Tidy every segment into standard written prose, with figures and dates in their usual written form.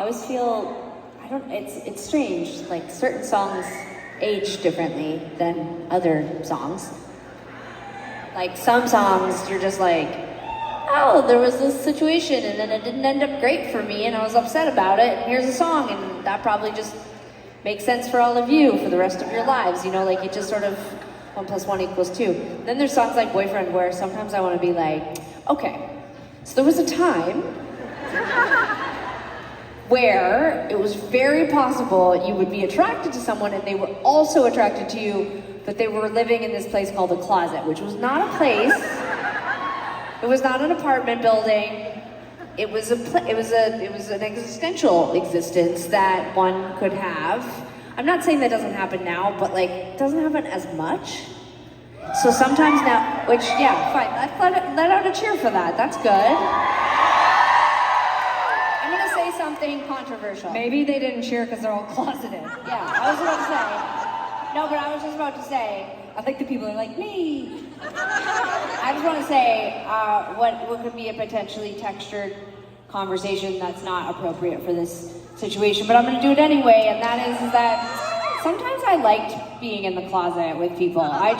always feel, it's strange, like certain songs age differently than other songs. Like some songs, you're just like, oh, there was this situation and then it didn't end up great for me and I was upset about it, and here's a song, and that probably just makes sense for all of you for the rest of your lives, you know, like it just sort of 1 + 1 = 2. Then there's songs like Boyfriend where sometimes I want to be like, okay, so there was a time where it was very possible you would be attracted to someone and they were also attracted to you, but they were living in this place called a closet, which was not a place. It was not an apartment building. It was an existential existence that one could have. I'm not saying that doesn't happen now, but like it doesn't happen as much. So sometimes now, which yeah, fine. Let out a cheer for that. That's good. I'm gonna say something controversial. Maybe they didn't cheer because they're all closeted. Yeah, I was about to say. No, but I was just about to say. I think the people are like me. I just want to say what could be a potentially textured conversation that's not appropriate for this situation, but I'm going to do it anyway, and that is that sometimes I liked being in the closet with people. I'm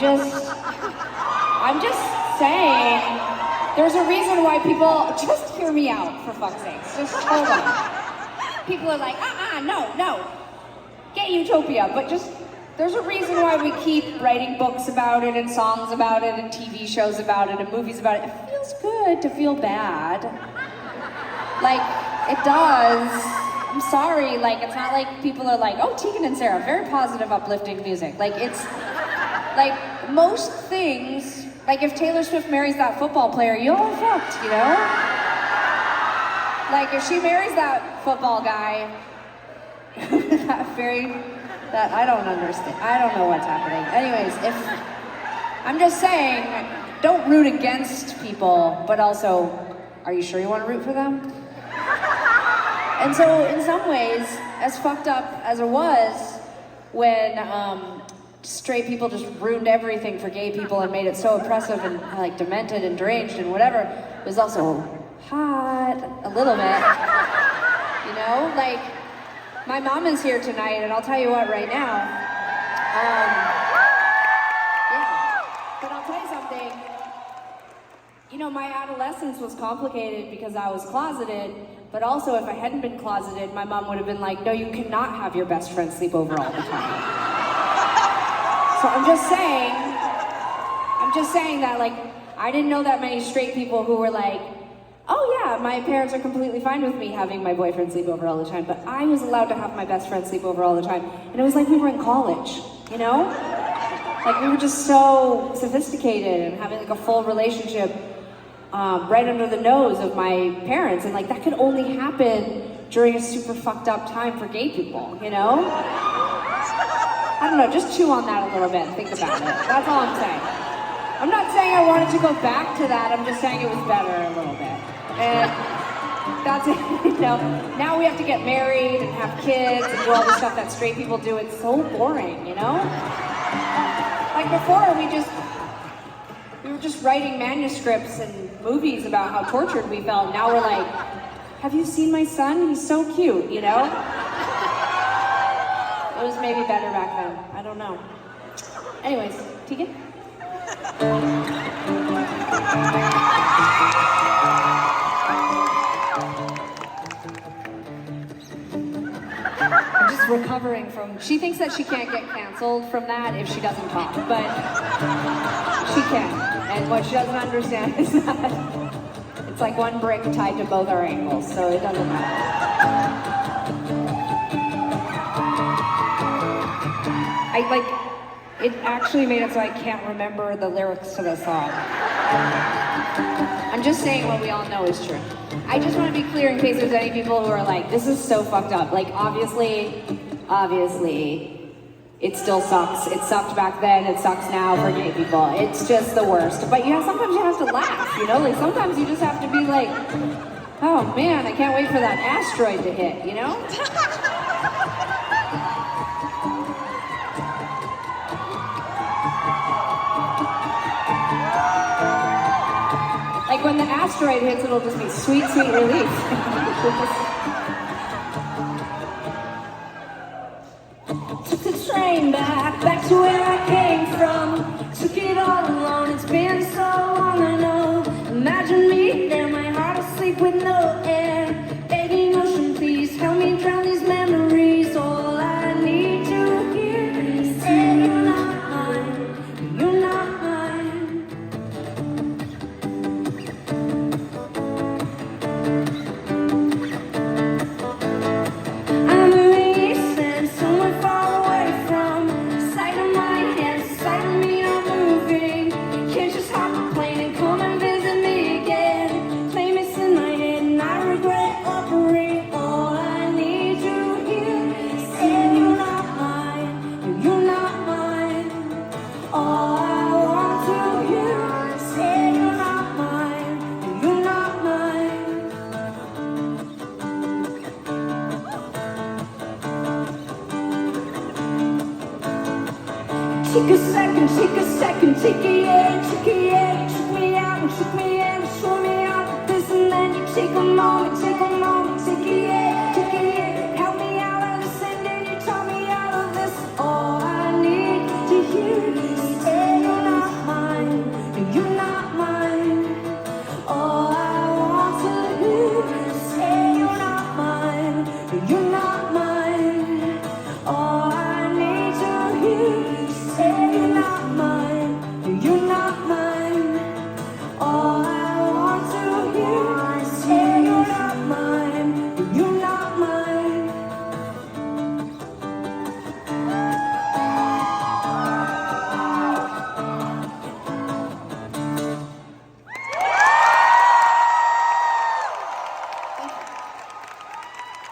just saying, there's a reason why people, just hear me out, for fuck's sake. Just hold on. People are like, no, get Utopia, but just, there's a reason why we keep writing books about it and songs about it and TV shows about it and movies about it. It feels good to feel bad. Like, it does. I'm sorry, like, it's not like people are like, oh, Tegan and Sara, very positive, uplifting music. Like, it's, like, most things, like, if Taylor Swift marries that football player, you all fucked, you know? Like, if she marries that football guy, that I don't understand. I don't know what's happening. Anyways, I'm just saying, don't root against people, but also, are you sure you want to root for them? And so, in some ways, as fucked up as it was, when straight people just ruined everything for gay people and made it so oppressive and like demented and deranged and whatever, it was also hot, a little bit. You know, like, my mom is here tonight, and I'll tell you what right now. Yeah, but I'll tell you something. You know, my adolescence was complicated because I was closeted, but also if I hadn't been closeted, my mom would have been like, no, you cannot have your best friend sleep over all the time. So I'm just saying that, like, I didn't know that many straight people who were like, oh yeah, my parents are completely fine with me having my boyfriend sleep over all the time, but I was allowed to have my best friend sleep over all the time. And it was like we were in college, you know? Like we were just so sophisticated and having like a full relationship right under the nose of my parents. And like that could only happen during a super fucked up time for gay people, you know? I don't know, just chew on that a little bit and think about it. That's all I'm saying. I'm not saying I wanted to go back to that, I'm just saying it was better a little bit. And that's it, you know. Now we have to get married and have kids and do all the stuff that straight people do. It's so boring, you know? Like before, we were just writing manuscripts and movies about how tortured we felt. Now we're like, have you seen my son? He's so cute, you know? It was maybe better back then. I don't know. Anyways, Tegan? I'm just recovering from... She thinks that she can't get canceled from that if she doesn't talk, but she can. And what she doesn't understand is that it's like one brick tied to both our ankles, so it doesn't matter. It actually made it so I can't remember the lyrics to the song. I'm just saying what we all know is true. I just want to be clear in case there's any people who are like, this is so fucked up. Like, obviously, it still sucks. It sucked back then, it sucks now for gay people. It's just the worst. But yeah, sometimes you have to laugh, you know? Like, sometimes you just have to be like, oh man, I can't wait for that asteroid to hit, you know? Like when the asteroid hits, it'll just be sweet, sweet relief. risk it all alone. It's been so long, I know. Imagine me there, my heart asleep with no air. Begging ocean, please help me drown these memories. All I need to hear is say you're not mine, you're not mine. I'm moving east and somewhere far away from the sight of my hands, the sight of me not moving. Can't just hop a plane and come and visit me again. Claim it's in my head and I regret offering. All I need to hear is say you're not mine, you're not mine. All I want to hear is say you're not mine, you're not mine. Take a second, take a yeah. You took me out and shook me in, show me out this and then. You take a moment, take